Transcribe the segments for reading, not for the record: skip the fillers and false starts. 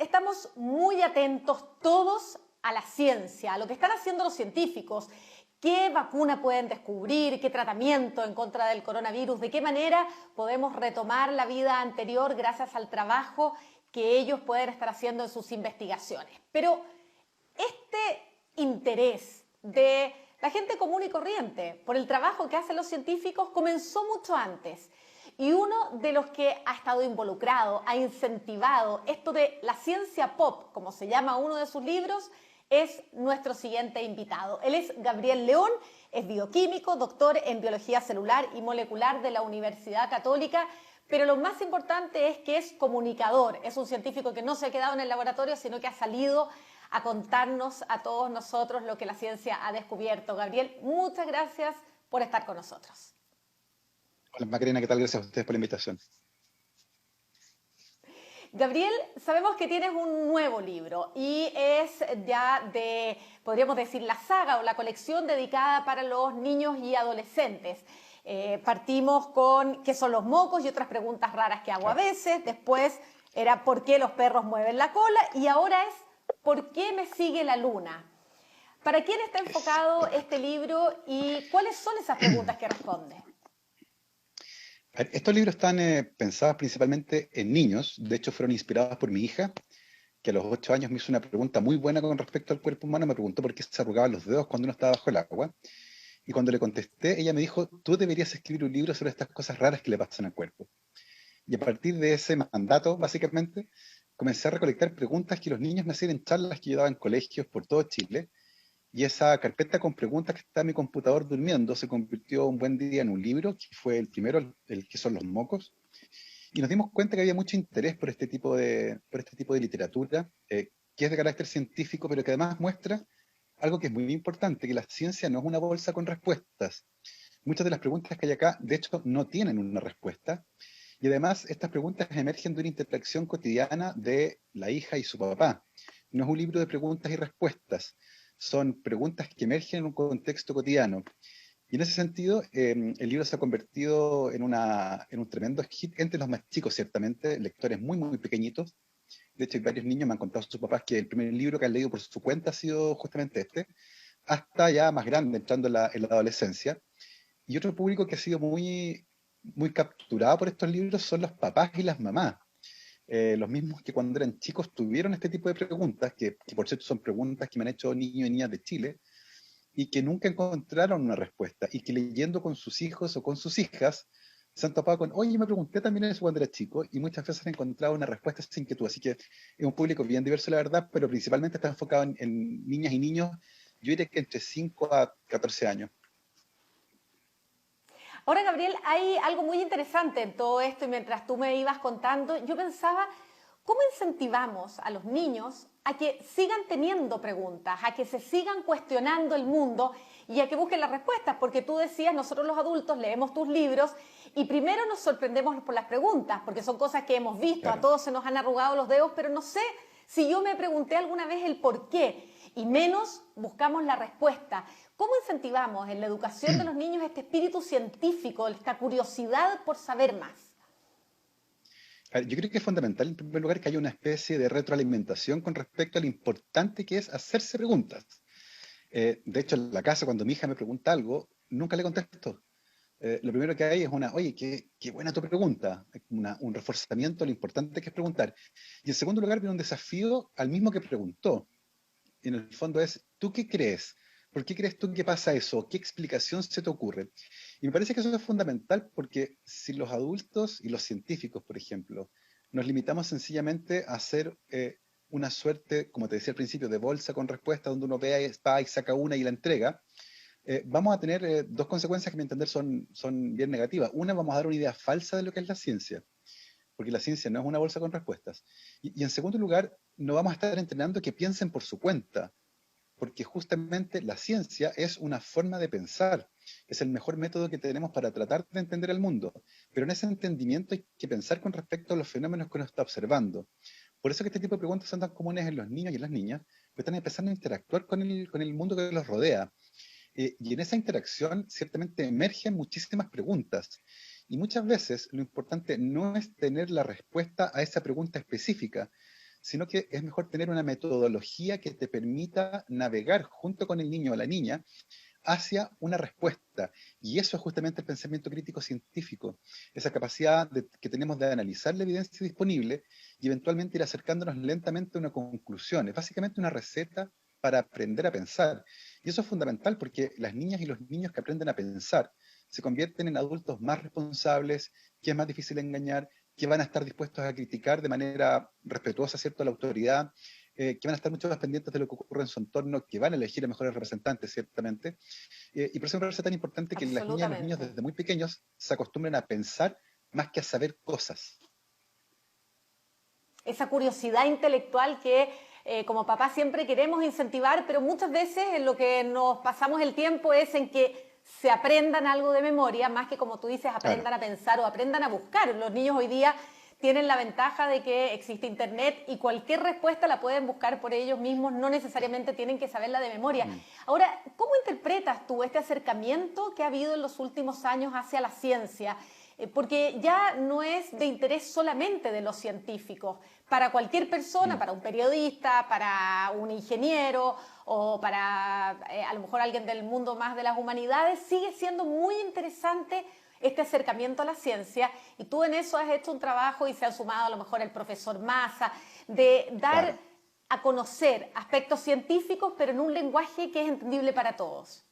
estamos muy atentos todos a la ciencia, a lo que están haciendo los científicos. ¿Qué vacuna pueden descubrir? ¿Qué tratamiento en contra del coronavirus? ¿De qué manera podemos retomar la vida anterior gracias al trabajo que ellos pueden estar haciendo en sus investigaciones? Pero este interés de la gente común y corriente por el trabajo que hacen los científicos comenzó mucho antes. Y uno de los que ha estado involucrado, ha incentivado esto de la ciencia pop, como se llama uno de sus libros, es nuestro siguiente invitado. Él es Gabriel León, es bioquímico, doctor en biología celular y molecular de la Universidad Católica, pero lo más importante es que es comunicador, es un científico que no se ha quedado en el laboratorio, sino que ha salido a contarnos a todos nosotros lo que la ciencia ha descubierto. Gabriel, muchas gracias por estar con nosotros. Hola Macarena, ¿qué tal? Gracias a ustedes por la invitación. Gabriel, sabemos que tienes un nuevo libro y es ya de, podríamos decir, la saga o la colección dedicada para los niños y adolescentes. Partimos con qué son los mocos y otras preguntas raras que hago a veces. Después era por qué los perros mueven la cola y ahora es por qué me sigue la luna. ¿Para quién está enfocado este libro y cuáles son esas preguntas que responde? Estos libros están pensados principalmente en niños. De hecho, fueron inspirados por mi hija, que a los 8 años me hizo una pregunta muy buena con respecto al cuerpo humano. Me preguntó por qué se arrugaban los dedos cuando uno estaba bajo el agua. Y cuando le contesté, ella me dijo, tú deberías escribir un libro sobre estas cosas raras que le pasan al cuerpo. Y a partir de ese mandato, básicamente, comencé a recolectar preguntas que los niños me hacían en charlas que yo daba en colegios por todo Chile. Y esa carpeta con preguntas que está en mi computador durmiendo se convirtió un buen día en un libro, que fue el primero, el que son los mocos. Y nos dimos cuenta que había mucho interés por este tipo de literatura, que es de carácter científico, pero que además muestra algo que es muy importante, que la ciencia no es una bolsa con respuestas. Muchas de las preguntas que hay acá, de hecho, no tienen una respuesta. Y además, estas preguntas emergen de una interacción cotidiana de la hija y su papá. No es un libro de preguntas y respuestas, son preguntas que emergen en un contexto cotidiano. Y en ese sentido, el libro se ha convertido en un tremendo hit entre los más chicos, ciertamente, lectores muy, muy pequeñitos. De hecho, hay varios niños me han contado sus papás que el primer libro que han leído por su cuenta ha sido justamente este, hasta ya más grande, entrando en la adolescencia. Y otro público que ha sido muy, muy capturado por estos libros son los papás y las mamás. Los mismos que cuando eran chicos tuvieron este tipo de preguntas, que por cierto son preguntas que me han hecho niños y niñas de Chile, y que nunca encontraron una respuesta, y que leyendo con sus hijos o con sus hijas, se han topado con, oye, me pregunté también eso cuando era chico, y muchas veces han encontrado una respuesta sin inquietud. Así que es un público bien diverso, la verdad, pero principalmente está enfocado en niñas y niños, yo diría que entre 5 a 14 años. Ahora, Gabriel, hay algo muy interesante en todo esto y mientras tú me ibas contando, yo pensaba, ¿cómo incentivamos a los niños a que sigan teniendo preguntas, a que se sigan cuestionando el mundo y a que busquen las respuestas? Porque tú decías, nosotros los adultos leemos tus libros y primero nos sorprendemos por las preguntas, porque son cosas que hemos visto, a Claro. todos se nos han arrugado los dedos, pero no sé si yo me pregunté alguna vez el por qué y menos buscamos la respuesta. ¿Cómo incentivamos en la educación de los niños este espíritu científico, esta curiosidad por saber más? A ver, yo creo que es fundamental, en primer lugar, que haya una especie de retroalimentación con respecto a lo importante que es hacerse preguntas. De hecho, en la casa, cuando mi hija me pregunta algo, nunca le contesto. Lo primero que hay es oye, qué buena tu pregunta, un reforzamiento de lo importante que es preguntar. Y en segundo lugar, viene un desafío al mismo que preguntó. En el fondo es, ¿tú qué crees? ¿Por qué crees tú que pasa eso? ¿Qué explicación se te ocurre? Y me parece que eso es fundamental porque si los adultos y los científicos, por ejemplo, nos limitamos sencillamente a hacer una suerte, como te decía al principio, de bolsa con respuesta, donde uno vea, va y saca una y la entrega, vamos a tener dos consecuencias que a mi entender son bien negativas. Una, vamos a dar una idea falsa de lo que es la ciencia, porque la ciencia no es una bolsa con respuestas. Y en segundo lugar, no vamos a estar entrenando que piensen por su cuenta, porque justamente la ciencia es una forma de pensar, es el mejor método que tenemos para tratar de entender el mundo, pero en ese entendimiento hay que pensar con respecto a los fenómenos que uno está observando. Por eso que este tipo de preguntas son tan comunes en los niños y en las niñas, que están empezando a interactuar con el mundo que los rodea. Y en esa interacción ciertamente emergen muchísimas preguntas. Y muchas veces lo importante no es tener la respuesta a esa pregunta específica, sino que es mejor tener una metodología que te permita navegar junto con el niño o la niña hacia una respuesta. Y eso es justamente el pensamiento crítico científico, esa capacidad que tenemos de analizar la evidencia disponible y eventualmente ir acercándonos lentamente a una conclusión. Es básicamente una receta para aprender a pensar. Y eso es fundamental porque las niñas y los niños que aprenden a pensar se convierten en adultos más responsables, que es más difícil engañar, que van a estar dispuestos a criticar de manera respetuosa, ¿cierto?, a la autoridad, que van a estar mucho más pendientes de lo que ocurre en su entorno, que van a elegir a mejores representantes, ciertamente. Y por eso me parece tan importante que las niñas y los niños Absolutamente. desde muy pequeños se acostumbren a pensar más que a saber cosas. Esa curiosidad intelectual que como papás siempre queremos incentivar, pero muchas veces en lo que nos pasamos el tiempo es en que se aprendan algo de memoria, más que como tú dices, Claro. aprendan a pensar o aprendan a buscar. Los niños hoy día tienen la ventaja de que existe internet y cualquier respuesta la pueden buscar por ellos mismos, no necesariamente tienen que saberla de memoria. Mm. Ahora, ¿cómo interpretas tú este acercamiento que ha habido en los últimos años hacia la ciencia? Porque ya no es de interés solamente de los científicos. Para cualquier persona, Mm. para un periodista, para un ingeniero o para a lo mejor alguien del mundo más de las humanidades, sigue siendo muy interesante este acercamiento a la ciencia, y tú en eso has hecho un trabajo y se ha sumado a lo mejor el profesor Massa, de dar Claro. a conocer aspectos científicos, pero en un lenguaje que es entendible para todos.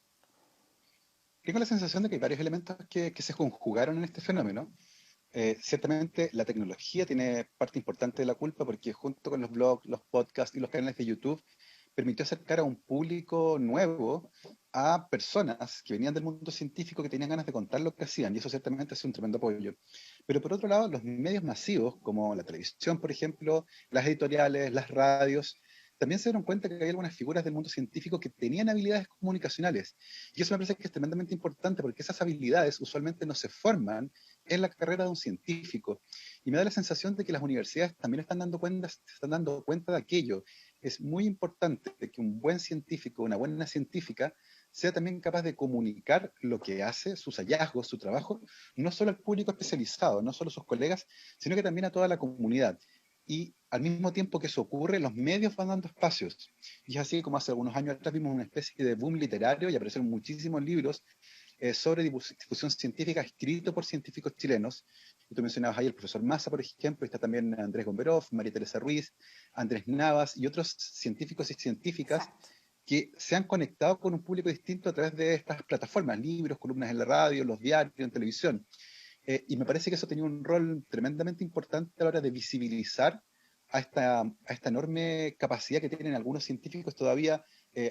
Tengo la sensación de que hay varios elementos que se conjugaron en este fenómeno. Ciertamente la tecnología tiene parte importante de la culpa porque junto con los blogs, los podcasts y los canales de YouTube permitió acercar a un público nuevo a personas que venían del mundo científico que tenían ganas de contar lo que hacían y eso ciertamente es un tremendo apoyo. Pero por otro lado, los medios masivos como la televisión, por ejemplo, las editoriales, las radios, también se dieron cuenta que hay algunas figuras del mundo científico que tenían habilidades comunicacionales. Y eso me parece que es tremendamente importante porque esas habilidades usualmente no se forman en la carrera de un científico. Y me da la sensación de que las universidades también están dando cuenta de aquello. Es muy importante que un buen científico, una buena científica, sea también capaz de comunicar lo que hace, sus hallazgos, su trabajo, no solo al público especializado, no solo a sus colegas, sino que también a toda la comunidad. Y al mismo tiempo que eso ocurre, los medios van dando espacios. Y es así como hace algunos años atrás vimos una especie de boom literario y aparecieron muchísimos libros sobre difusión científica escrito por científicos chilenos. Y tú mencionabas ahí el profesor Massa, por ejemplo, está también Andrés Gomberov, María Teresa Ruiz, Andrés Navas y otros científicos y científicas Exacto. que se han conectado con un público distinto a través de estas plataformas, libros, columnas en la radio, los diarios, en televisión. Y me parece que eso tenía un rol tremendamente importante a la hora de visibilizar a esta enorme capacidad que tienen algunos científicos todavía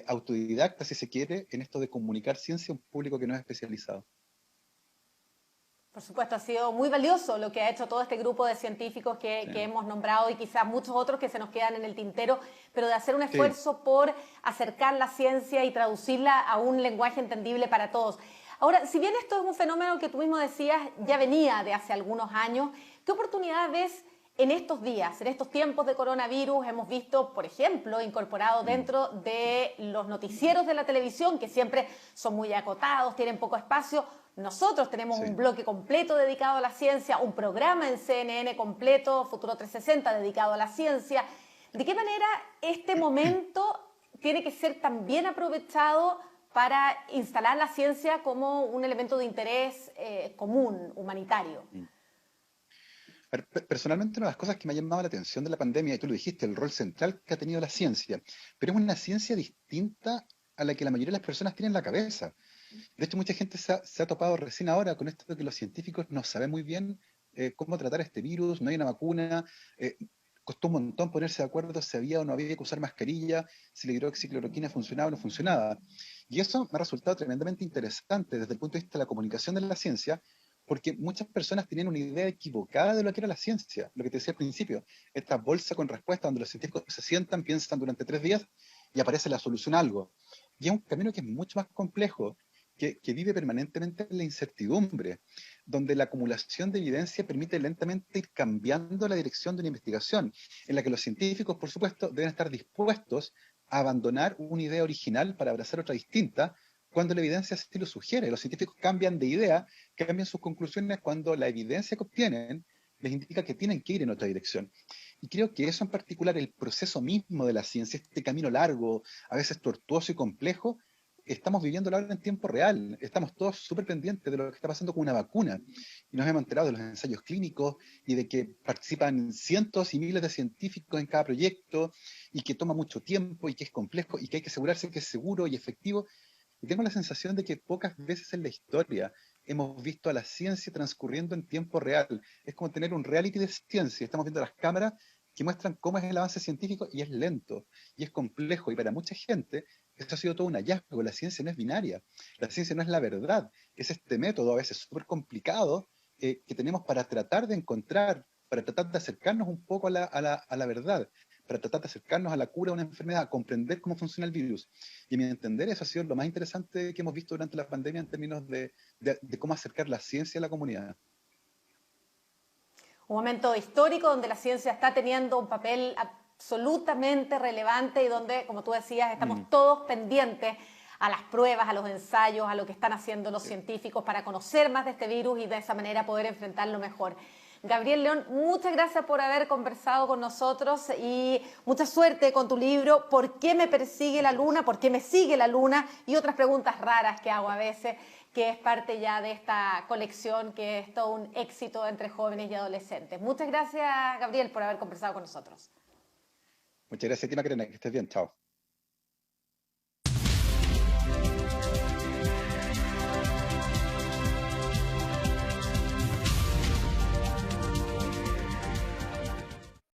autodidactas, si se quiere, en esto de comunicar ciencia a un público que no es especializado. Por supuesto, ha sido muy valioso lo que ha hecho todo este grupo de científicos Sí, que hemos nombrado y quizás muchos otros que se nos quedan en el tintero, pero de hacer un sí. esfuerzo por acercar la ciencia y traducirla a un lenguaje entendible para todos. Ahora, si bien esto es un fenómeno que tú mismo decías ya venía de hace algunos años, ¿qué oportunidad ves en estos días, en estos tiempos de coronavirus? Hemos visto, por ejemplo, incorporado Mm. dentro de los noticieros de la televisión, que siempre son muy acotados, tienen poco espacio. Nosotros tenemos un Sí. bloque completo dedicado a la ciencia, un programa en CNN completo, Futuro 360, dedicado a la ciencia. ¿De qué manera este momento tiene que ser también aprovechado para instalar la ciencia como un elemento de interés común, humanitario? Mm. A ver, personalmente, una de las cosas que me ha llamado la atención de la pandemia, y tú lo dijiste, el rol central que ha tenido la ciencia, pero es una ciencia distinta a la que la mayoría de las personas tienen en la cabeza. De hecho, mucha gente se ha topado recién ahora con esto de que los científicos no saben muy bien cómo tratar este virus, no hay una vacuna, eh, costó un montón ponerse de acuerdo si había o no había que usar mascarilla, si la hidroxicloroquina funcionaba o no funcionaba. Y eso me ha resultado tremendamente interesante desde el punto de vista de la comunicación de la ciencia, porque muchas personas tenían una idea equivocada de lo que era la ciencia, lo que te decía al principio, esta bolsa con respuesta donde los científicos se sientan, piensan durante 3 días y aparece la solución a algo. Y es un camino que es mucho más complejo, que vive permanentemente en la incertidumbre, donde la acumulación de evidencia permite lentamente ir cambiando la dirección de una investigación, en la que los científicos, por supuesto, deben estar dispuestos a abandonar una idea original para abrazar otra distinta, cuando la evidencia así lo sugiere. Los científicos cambian de idea, cambian sus conclusiones cuando la evidencia que obtienen les indica que tienen que ir en otra dirección. Y creo que eso en particular, el proceso mismo de la ciencia, este camino largo, a veces tortuoso y complejo, estamos viviendo ahora en tiempo real. Estamos todos súper pendientes de lo que está pasando con una vacuna. Y nos hemos enterado de los ensayos clínicos y de que participan cientos y miles de científicos en cada proyecto y que toma mucho tiempo y que es complejo y que hay que asegurarse que es seguro y efectivo. Y tengo la sensación de que pocas veces en la historia hemos visto a la ciencia transcurriendo en tiempo real. Es como tener un reality de ciencia. Estamos viendo las cámaras que muestran cómo es el avance científico y es lento y es complejo. Y para mucha gente esto ha sido todo un hallazgo. La ciencia no es binaria. La ciencia no es la verdad. Es este método a veces súper complicado que tenemos para tratar de encontrar, para tratar de acercarnos un poco a la verdad, para tratar de acercarnos a la cura de una enfermedad, a comprender cómo funciona el virus. Y a mi entender, eso ha sido lo más interesante que hemos visto durante la pandemia en términos de cómo acercar la ciencia a la comunidad. Un momento histórico donde la ciencia está teniendo un papel absolutamente relevante y donde, como tú decías, Mm, estamos todos pendientes a las pruebas, a los ensayos, a lo que están haciendo los sí. científicos para conocer más de este virus y de esa manera poder enfrentarlo mejor. Gabriel León, muchas gracias por haber conversado con nosotros y mucha suerte con tu libro ¿Por qué me persigue la Muchas luna? gracias. ¿Por qué me sigue la luna? Y otras preguntas raras que hago a veces, que es parte ya de esta colección que es todo un éxito entre jóvenes y adolescentes. Muchas gracias, Gabriel, por haber conversado con nosotros. Muchas gracias a ti, Macarena, que estés bien. Chao.